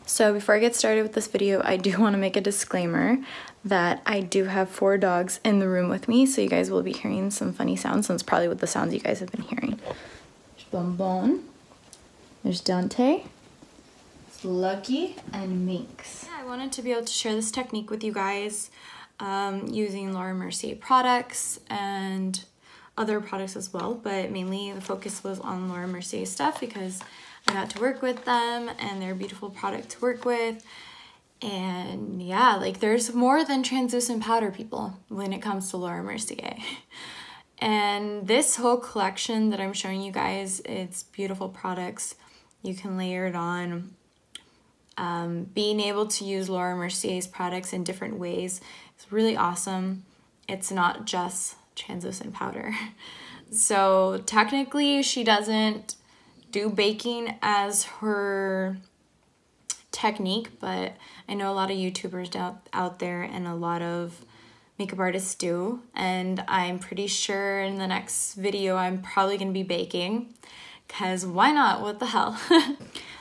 So before I get started with this video, I do want to make a disclaimer that I do have 4 dogs in the room with me, so you guys will be hearing some funny sounds, and it's probably what the sounds you guys have been hearing. There's Bonbon, there's Dante, there's Lucky, and Minx. Yeah, I wanted to be able to share this technique with you guys using Laura Mercier products and other products as well, but mainly the focus was on Laura Mercier stuff because I got to work with them and they're a beautiful product to work with. And yeah, like there's more than translucent powder, people, when it comes to Laura Mercier. And this whole collection that I'm showing you guys, it's beautiful products. You can layer it on. Being able to use Laura Mercier's products in different ways is really awesome. It's not just translucent powder. So technically she doesn't do baking as her technique, but I know a lot of YouTubers out there and a lot of makeup artists do, and I'm pretty sure in the next video I'm probably gonna be baking, because why not? What the hell?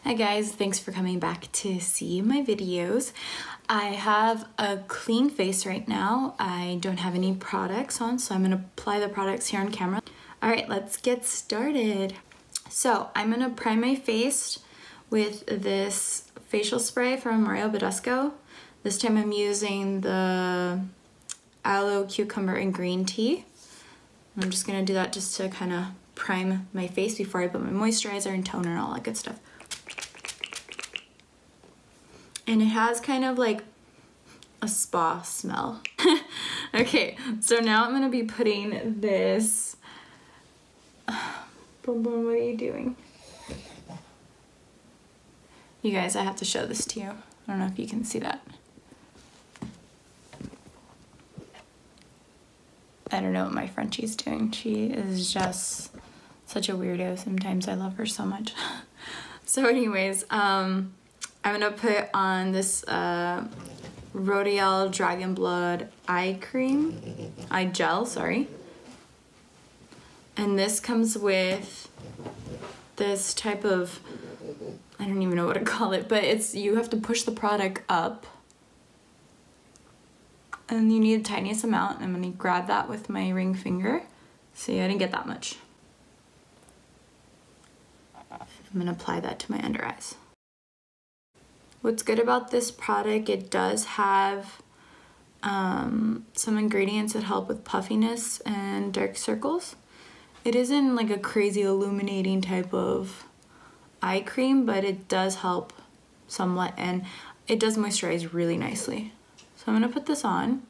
Hi guys, thanks for coming back to see my videos. I have a clean face right now. I don't have any products on, so I'm gonna apply the products here on camera. All right, let's get started. So I'm gonna prime my face with this facial spray from badescu. This time I'm using the aloe, cucumber, and green tea. I'm just gonna do that just to kind of prime my face before I put my moisturizer and toner and all that good stuff. And it has kind of like a spa smell. Okay, so now I'm gonna be putting this. Boom, boom, what are you doing? You guys, I have to show this to you. I don't know if you can see that. I don't know what my Frenchie's doing. She is just such a weirdo. Sometimes I love her so much. So anyways, I'm gonna put on this Rodial Dragonblood eye gel, sorry. And this comes with this type of, I don't even know what to call it, but it's, you have to push the product up and you need the tiniest amount. I'm gonna grab that with my ring finger. See, I didn't get that much. I'm gonna apply that to my under eyes. What's good about this product, it does have some ingredients that help with puffiness and dark circles. It isn't like a crazy illuminating type of eye cream, but it does help somewhat, and it does moisturize really nicely. So I'm gonna put this on.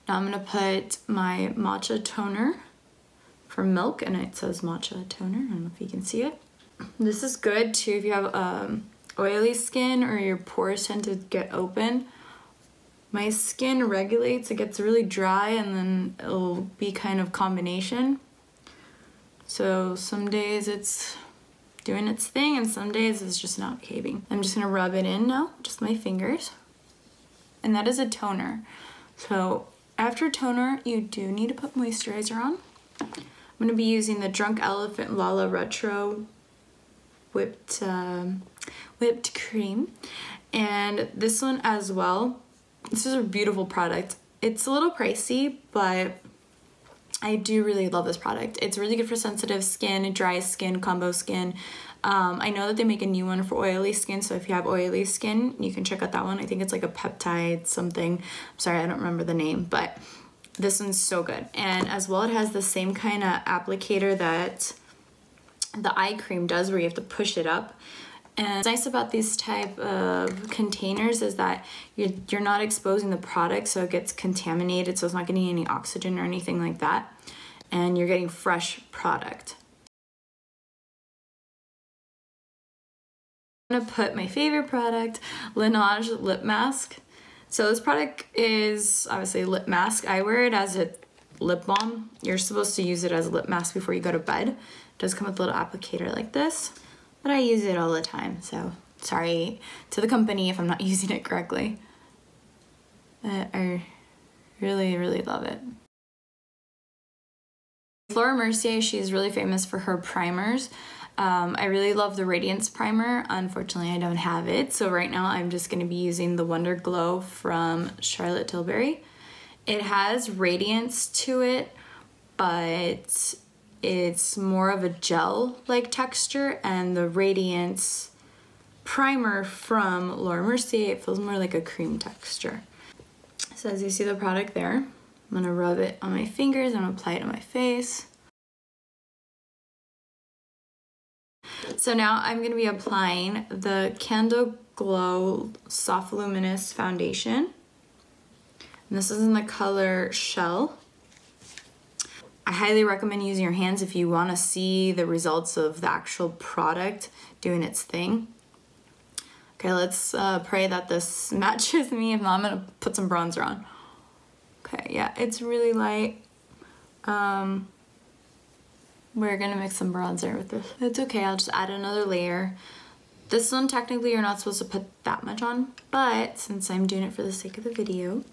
Now I'm gonna put my Matcha Toner from Milk, and it says Matcha Toner. I don't know if you can see it. This is good too if you have oily skin or your pores tend to get open. My skin regulates, it gets really dry, and then it'll be kind of combination. So some days it's doing its thing and some days it's just not behaving. I'm just gonna rub it in now, just my fingers. And that is a toner. So after toner, you do need to put moisturizer on. I'm gonna be using the Drunk Elephant Lala Retro whipped cream. And this one as well. This is a beautiful product. It's a little pricey, but I do really love this product. It's really good for sensitive skin, dry skin, combo skin. I know that they make a new one for oily skin, so if you have oily skin, you can check out that one. I think it's like a peptide something. I'm sorry, I don't remember the name, but this one's so good. And as well, it has the same kind of applicator that the eye cream does, where you have to push it up. And what's nice about these type of containers is that you're not exposing the product so it gets contaminated, so it's not getting any oxygen or anything like that, and you're getting fresh product. I'm gonna put my favorite product, Laneige Lip Mask. So this product is obviously a lip mask. I wear it as a lip balm. You're supposed to use it as a lip mask before you go to bed. It does come with a little applicator like this. But I use it all the time, so sorry to the company if I'm not using it correctly. I really, really love it. Laura Mercier, she's really famous for her primers. I really love the Radiance primer. Unfortunately, I don't have it. So right now I'm just gonna be using the Wonder Glow from Charlotte Tilbury. It has radiance to it, but it's more of a gel-like texture, and the Radiance primer from Laura Mercier, it feels more like a cream texture. So as you see the product there, I'm gonna rub it on my fingers, I'm gonna apply it on my face. So now I'm gonna be applying the CANDLEGLOW Soft Luminous Foundation. And this is in the color Shell. I highly recommend using your hands if you wanna see the results of the actual product doing its thing. Okay, let's pray that this matches me. If not, I'm gonna put some bronzer on. Okay, yeah, it's really light. We're gonna mix some bronzer with this. It's okay, I'll just add another layer. This one, technically, you're not supposed to put that much on, but since I'm doing it for the sake of the video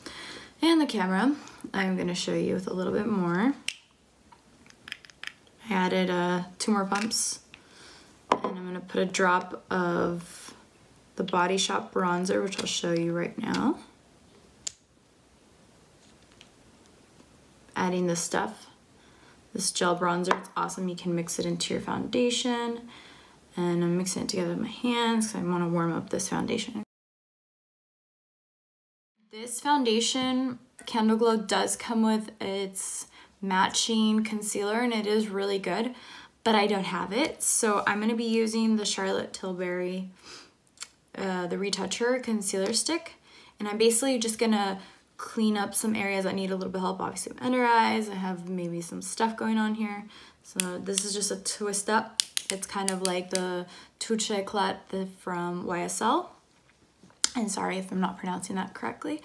and the camera, I'm gonna show you with a little bit more. I added 2 more pumps, and I'm gonna put a drop of the Body Shop bronzer, which I'll show you right now. Adding this stuff, this gel bronzer, it's awesome. You can mix it into your foundation, and I'm mixing it together with my hands because I want to warm up this foundation. This foundation, CANDLEGLOW, does come with its matching concealer, and it is really good, but I don't have it. So I'm going to be using the Charlotte Tilbury the Retoucher concealer stick, and I'm basically just gonna clean up some areas that need a little bit of help. Obviously under eyes, I have maybe some stuff going on here, so this is just a twist up. It's kind of like the Touche Éclat from YSL, and sorry if I'm not pronouncing that correctly,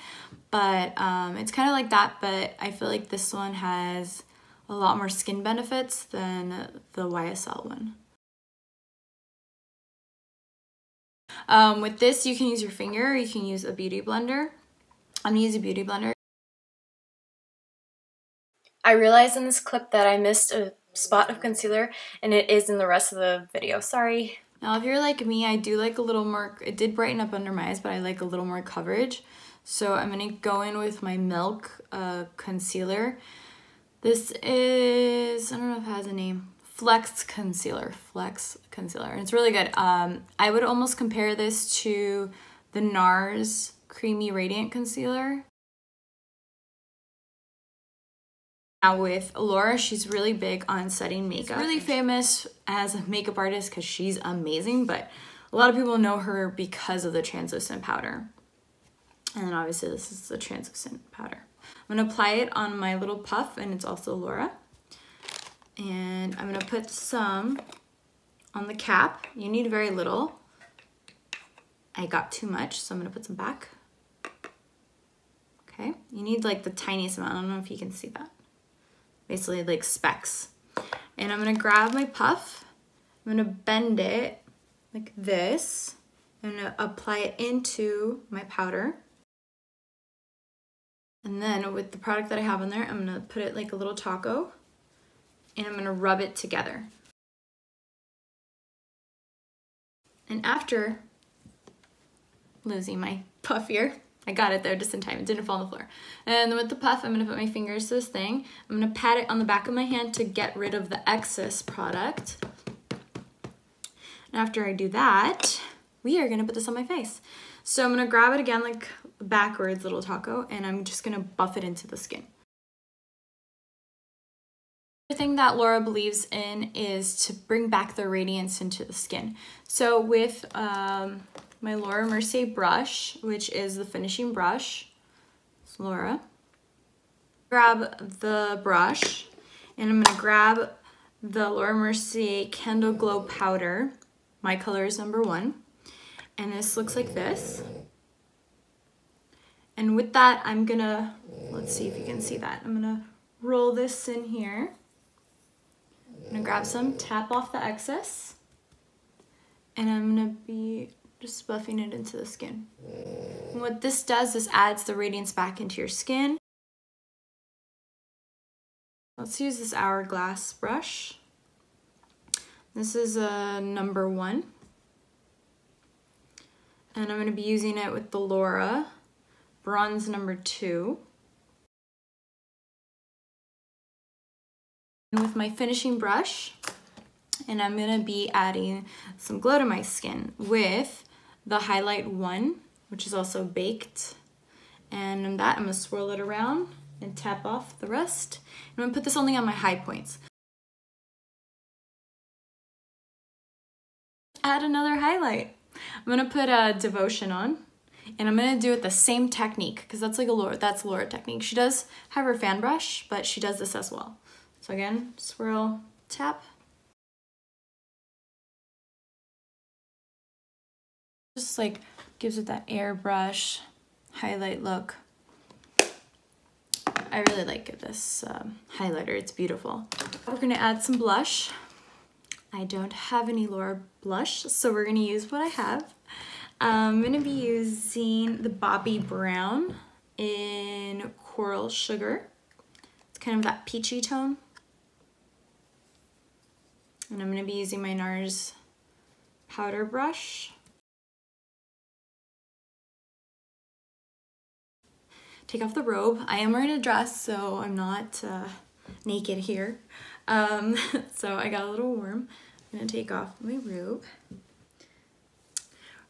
but it's kind of like that, but I feel like this one has a lot more skin benefits than the YSL one. With this, you can use your finger, or you can use a beauty blender. I'm gonna use a beauty blender. I realized in this clip that I missed a spot of concealer, and it is in the rest of the video, sorry. Now if you're like me, I do like a little more, it did brighten up under my eyes, but I like a little more coverage. So I'm gonna go in with my Milk concealer. This is, I don't know if it has a name. Flex Concealer, and it's really good. I would almost compare this to the NARS Creamy Radiant Concealer. Now with Laura, she's really big on setting makeup. She's really famous as a makeup artist because she's amazing, but a lot of people know her because of the translucent powder. And then obviously this is the translucent powder. I'm gonna apply it on my little puff, and it's also Laura. And I'm gonna put some on the cap. You need very little. I got too much, so I'm gonna put some back. Okay, you need like the tiniest amount. I don't know if you can see that. Basically like specks. And I'm gonna grab my puff. I'm gonna bend it like this. I'm gonna apply it into my powder. And then with the product that I have in there, I'm gonna put it like a little taco, and I'm gonna rub it together. And after losing my puff here, I got it there just in time, it didn't fall on the floor. And then with the puff, I'm gonna put my fingers to this thing. I'm gonna pat it on the back of my hand to get rid of the excess product. And after I do that, we are gonna put this on my face. So I'm gonna grab it again like backwards, little taco, and I'm just gonna buff it into the skin. The thing that Laura believes in is to bring back the radiance into the skin. So with my Laura Mercier brush, which is the finishing brush, it's Laura, grab the brush, and I'm gonna grab the Laura Mercier CANDLEGLOW powder. My color is number 1, and this looks like this. And with that, I'm gonna, let's see if you can see that. I'm gonna roll this in here. I'm gonna grab some, tap off the excess, and I'm gonna be just buffing it into the skin. And what this does, this adds the radiance back into your skin. Let's use this hourglass brush. This is a number 1. And I'm going to be using it with the Laura bronze number 2. And with my finishing brush, and I'm going to be adding some glow to my skin with the highlight 1, which is also baked. And in that, I'm going to swirl it around and tap off the rest. And I'm going to put this only on my high points. Add another highlight. I'm gonna put a Devotion on, and I'm gonna do it the same technique because that's like that's Laura technique. She does have her fan brush, but she does this as well. So again, swirl, tap. Just like gives it that airbrush highlight look. I really like this highlighter, it's beautiful. We're gonna add some blush. I don't have any Laura blush, so we're gonna use what I have. I'm gonna be using the Bobbi Brown in Coral Sugar. It's kind of that peachy tone. And I'm gonna be using my NARS powder brush. Take off the robe. I am wearing a dress, so I'm not naked here. So I got a little warm. I'm gonna take off my robe.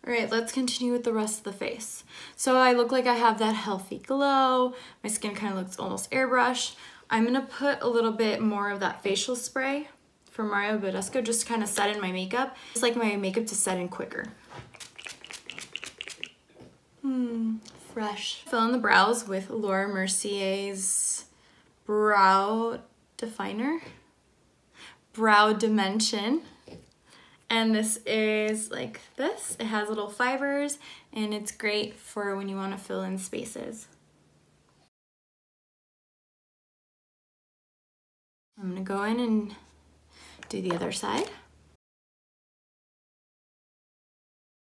All right, let's continue with the rest of the face. So I look like I have that healthy glow. My skin kind of looks almost airbrush. I'm gonna put a little bit more of that facial spray from badescu just to kind of set in my makeup. It's like my makeup to set in quicker. Fresh. Fill in the brows with Laura Mercier's Brow Definer. Brow Dimension. And this is like this. It has little fibers and it's great for when you want to fill in spaces. I'm gonna go in and do the other side.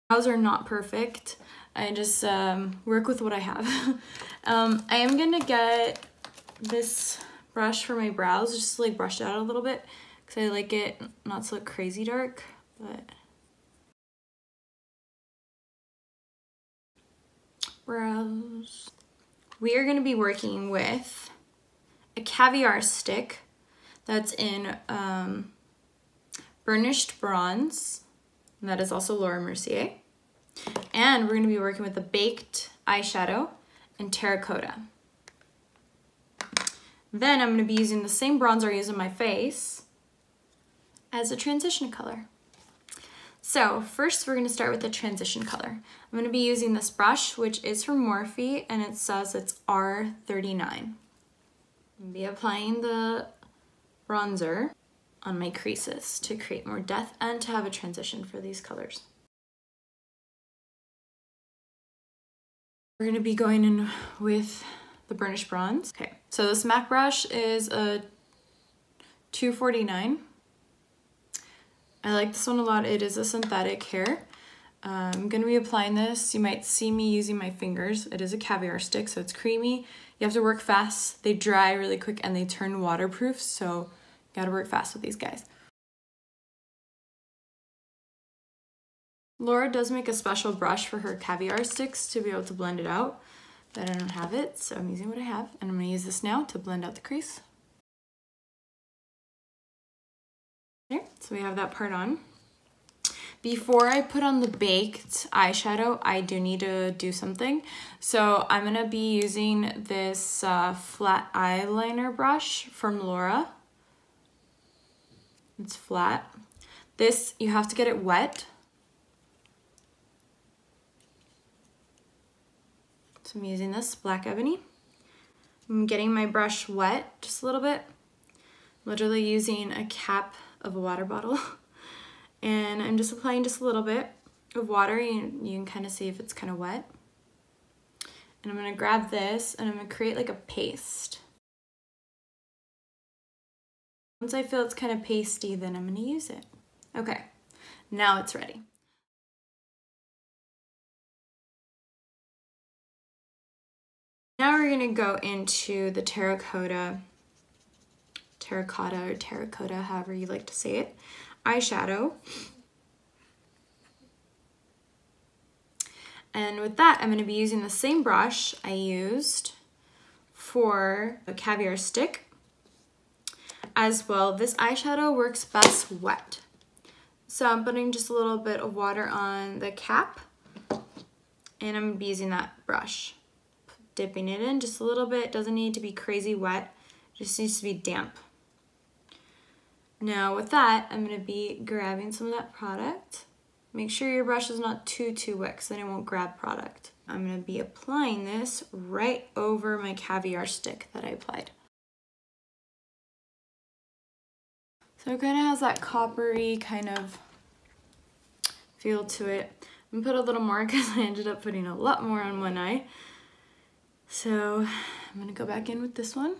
Brows are not perfect. I just work with what I have. I am gonna get this brush for my brows, just to like brush it out a little bit because I like it not so crazy dark, but brows. We are gonna be working with a caviar stick that's in burnished bronze, and that is also Laura Mercier. And we're gonna be working with a baked eyeshadow in terracotta. Then I'm gonna be using the same bronzer I use on my face as a transition color. So first we're gonna start with the transition color. I'm gonna be using this brush, which is from Morphe, and it says it's R39. I'm gonna be applying the bronzer on my creases to create more depth and to have a transition for these colors. We're gonna be going in with the burnished bronze. Okay, so this MAC brush is a 249. I like this one a lot. It is a synthetic hair. I'm gonna be applying this. You might see me using my fingers. It is a caviar stick, so it's creamy. You have to work fast. They dry really quick and they turn waterproof, so you gotta work fast with these guys. Laura does make a special brush for her caviar sticks to be able to blend it out, but I don't have it, so I'm using what I have, and I'm gonna use this now to blend out the crease. There, so we have that part on. Before I put on the baked eyeshadow, I do need to do something. So I'm gonna be using this flat eyeliner brush from Laura. It's flat. This, you have to get it wet. So I'm using this Black Ebony. I'm getting my brush wet just a little bit. Literally using a cap of a water bottle. And I'm just applying just a little bit of water. You can kind of see if it's kind of wet. And I'm gonna grab this and I'm gonna create like a paste. Once I feel it's kind of pasty, then I'm gonna use it. Okay, now it's ready. Now we're gonna go into the terracotta, however you like to say it. eyeshadow. And with that, I'm going to be using the same brush I used for a caviar stick. As well, this eyeshadow works best wet. So I'm putting just a little bit of water on the cap, and I'm going to be using that brush. Dipping it in just a little bit. It doesn't need to be crazy wet, it just needs to be damp. Now with that, I'm going to be grabbing some of that product. Make sure your brush is not too wet, because then it won't grab product. I'm going to be applying this right over my caviar stick that I applied. So it kind of has that coppery kind of feel to it. I'm going to put a little more because I ended up putting a lot more on one eye. So I'm going to go back in with this one.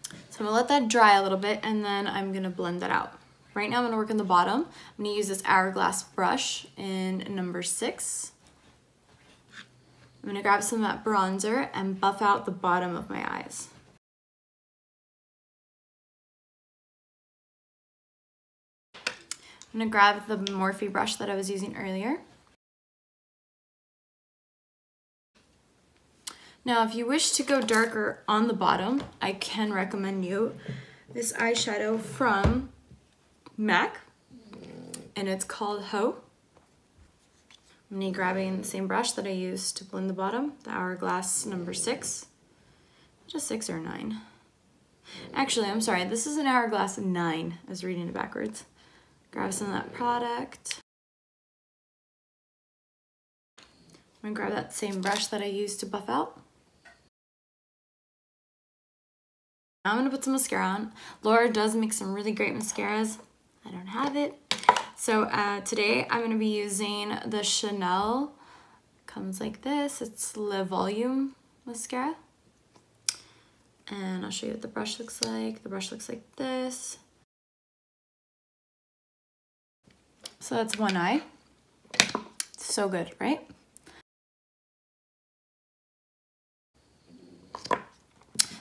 So I'm going to let that dry a little bit, and then I'm going to blend that out. Right now I'm going to work on the bottom. I'm going to use this hourglass brush in number 6. I'm going to grab some of that bronzer and buff out the bottom of my eyes. I'm going to grab the Morphe brush that I was using earlier. Now, if you wish to go darker on the bottom, I can recommend you this eyeshadow from MAC, and it's called Ho. I'm going to be grabbing the same brush that I used to blend the bottom, the hourglass number 6. Just 6 or 9. Actually, I'm sorry, this is an hourglass 9. I was reading it backwards. Grab some of that product. I'm going to grab that same brush that I used to buff out. Now I'm going to put some mascara on. Laura does make some really great mascaras. I don't have it. So today I'm going to be using the Chanel. Comes like this. It's Le Volume mascara. And I'll show you what the brush looks like. The brush looks like this. So that's one eye. So good, right?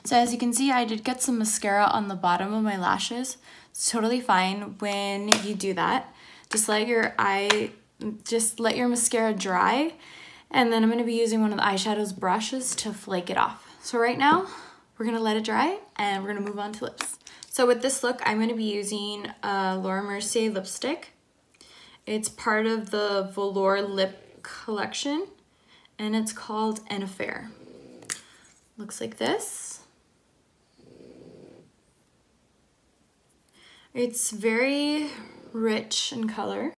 So as you can see, I did get some mascara on the bottom of my lashes. It's totally fine when you do that. Just let your mascara dry, and then I'm going to be using one of the eyeshadow's brushes to flake it off. So right now, we're going to let it dry, and we're going to move on to lips. So with this look, I'm going to be using a Laura Mercier lipstick. It's part of the Velour lip collection, and it's called An Affair. Looks like this. It's very rich in color.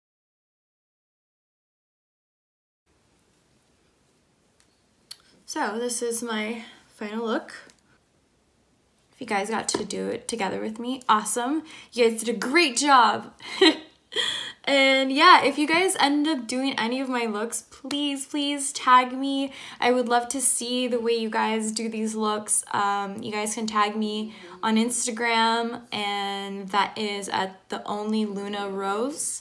So this is my final look. If you guys got to do it together with me, awesome. You guys did a great job. And yeah, if you guys end up doing any of my looks, please tag me. I would love to see the way you guys do these looks. You guys can tag me on Instagram, and that is at the Only Luna Rose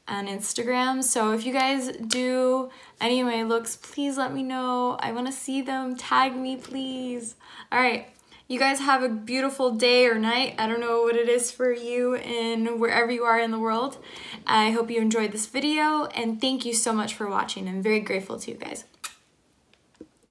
on Instagram. So if you guys do any of my looks, please let me know. I want to see them. Tag me, please. All right. You guys have a beautiful day or night. I don't know what it is for you in wherever you are in the world. I hope you enjoyed this video, and thank you so much for watching. I'm very grateful to you guys.